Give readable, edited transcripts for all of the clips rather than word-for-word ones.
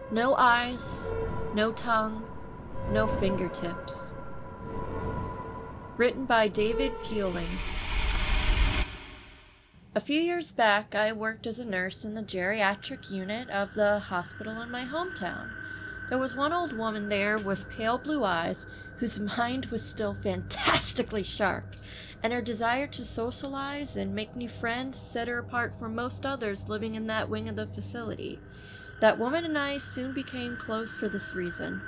No eyes, no tongue, no fingertips. Written by David Fueling. A few years back, I worked as a nurse in the geriatric unit of the hospital in my hometown. There was one old woman there with pale blue eyes whose mind was still fantastically sharp, and her desire to socialize and make new friends set her apart from most others living in that wing of the facility. That woman and I soon became close for this reason.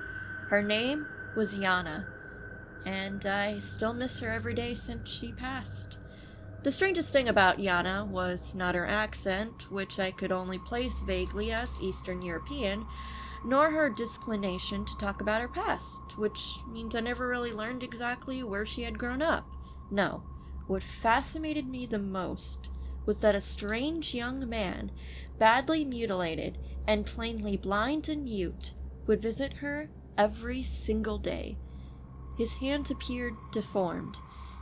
Her name was Yana, and I still miss her every day since she passed. The strangest thing about Yana was not her accent, which I could only place vaguely as Eastern European, nor her disinclination to talk about her past, which means I never really learned exactly where she had grown up. No, what fascinated me the most was that a strange young man, badly mutilated and plainly blind and mute, would visit her every single day. His hands appeared deformed,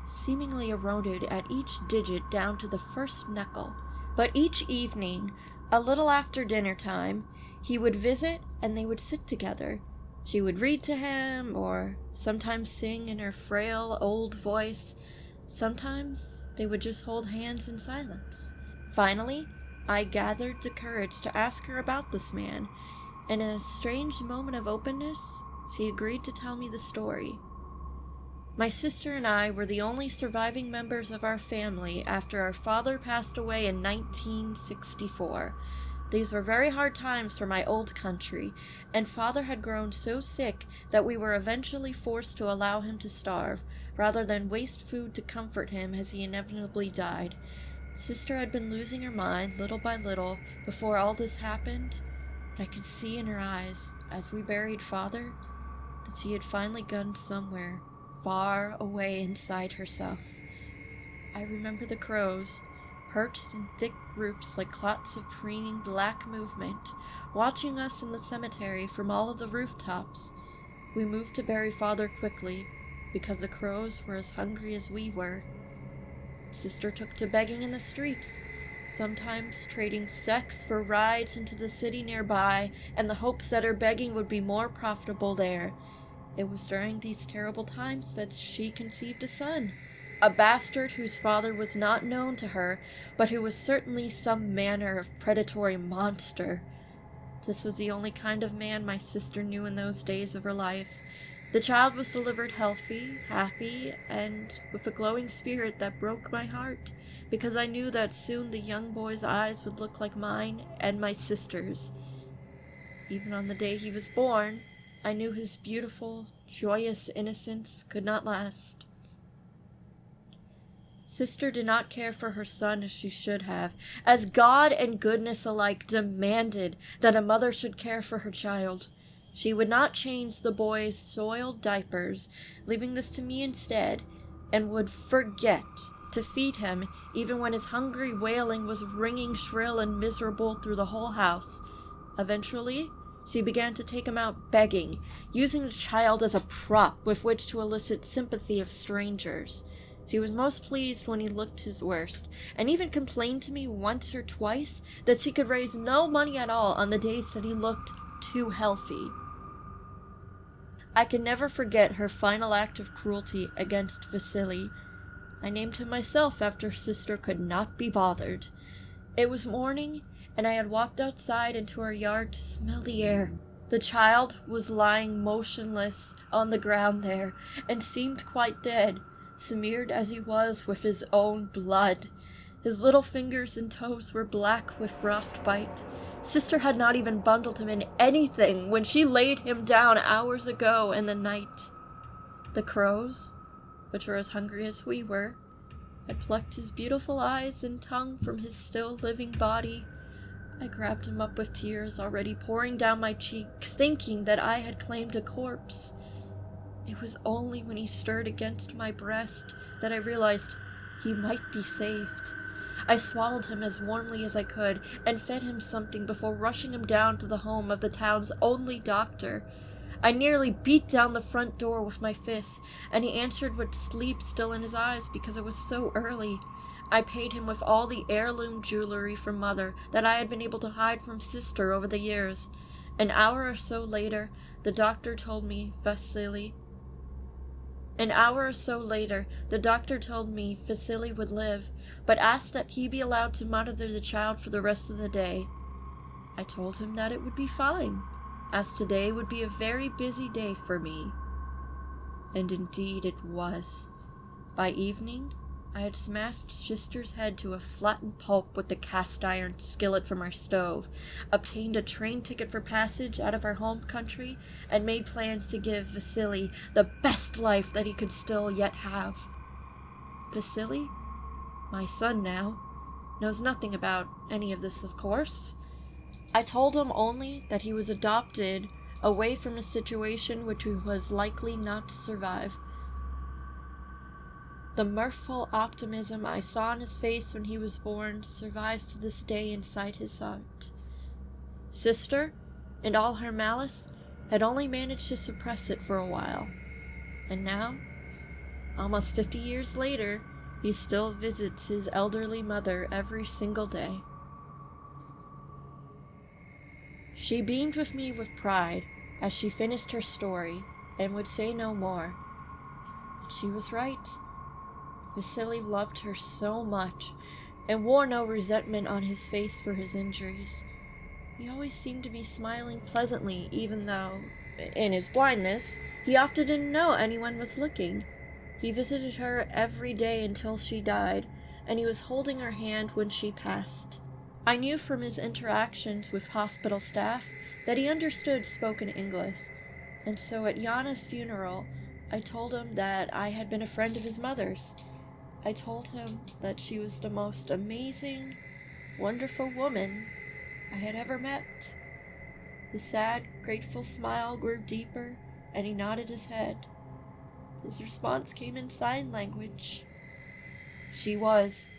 seemingly eroded at each digit down to the first knuckle. But each evening, a little after dinner time, he would visit and they would sit together. She would read to him, or sometimes sing in her frail old voice. Sometimes they would just hold hands in silence. Finally, I gathered the courage to ask her about this man. In a strange moment of openness, she agreed to tell me the story. My sister and I were the only surviving members of our family after our father passed away in 1964. These were very hard times for my old country, and father had grown so sick that we were eventually forced to allow him to starve, rather than waste food to comfort him as he inevitably died. Sister had been losing her mind little by little before all this happened, but I could see in her eyes, as we buried father, that she had finally gone somewhere far away inside herself. I remember the crows, perched in thick groups like clots of preening black movement, watching us in the cemetery from all of the rooftops. We moved to bury father quickly, because the crows were as hungry as we were. Sister took to begging in the streets, sometimes trading sex for rides into the city nearby, in the hopes that her begging would be more profitable there. It was during these terrible times that she conceived a son, a bastard whose father was not known to her, but who was certainly some manner of predatory monster. This was the only kind of man my sister knew in those days of her life. The child was delivered healthy, happy, and with a glowing spirit that broke my heart, because I knew that soon the young boy's eyes would look like mine and my sister's. Even on the day he was born, I knew his beautiful, joyous innocence could not last. Sister did not care for her son as she should have, as God and goodness alike demanded that a mother should care for her child. She would not change the boy's soiled diapers, leaving this to me instead, and would forget to feed him even when his hungry wailing was ringing shrill and miserable through the whole house. Eventually, she began to take him out begging, using the child as a prop with which to elicit sympathy of strangers. She was most pleased when he looked his worst, and even complained to me once or twice that she could raise no money at all on the days that he looked too healthy. I can never forget her final act of cruelty against Vasily. I named him myself after sister could not be bothered. It was morning, and I had walked outside into our yard to smell the air. The child was lying motionless on the ground there, and seemed quite dead, smeared as he was with his own blood. His little fingers and toes were black with frostbite. Sister had not even bundled him in anything when she laid him down hours ago in the night. The crows, which were as hungry as we were, had plucked his beautiful eyes and tongue from his still living body. I grabbed him up with tears already pouring down my cheeks, thinking that I had claimed a corpse. It was only when he stirred against my breast that I realized he might be saved. I swallowed him as warmly as I could and fed him something before rushing him down to the home of the town's only doctor. I nearly beat down the front door with my fists, and he answered with sleep still in his eyes because it was so early. I paid him with all the heirloom jewelry from Mother that I had been able to hide from Sister over the years. An hour or so later, the doctor told me Vasily would live, but asked that he be allowed to monitor the child for the rest of the day. I told him that it would be fine, as today would be a very busy day for me. And indeed it was. By evening, I had smashed sister's head to a flattened pulp with the cast-iron skillet from our stove, obtained a train ticket for passage out of our home country, and made plans to give Vasily the best life that he could still yet have. Vasily, my son now, knows nothing about any of this, of course. I told him only that he was adopted away from a situation which he was likely not to survive. The mirthful optimism I saw on his face when he was born survives to this day inside his heart. Sister, in all her malice, had only managed to suppress it for a while, and now, almost 50 years later, he still visits his elderly mother every single day. She beamed with me with pride as she finished her story and would say no more. And she was right. Vasily loved her so much and wore no resentment on his face for his injuries. He always seemed to be smiling pleasantly, even though, in his blindness, he often didn't know anyone was looking. He visited her every day until she died, and he was holding her hand when she passed. I knew from his interactions with hospital staff that he understood spoken English, and so at Yana's funeral, I told him that I had been a friend of his mother's. I told him that she was the most amazing, wonderful woman I had ever met. The sad, grateful smile grew deeper, and he nodded his head. His response came in sign language. She was.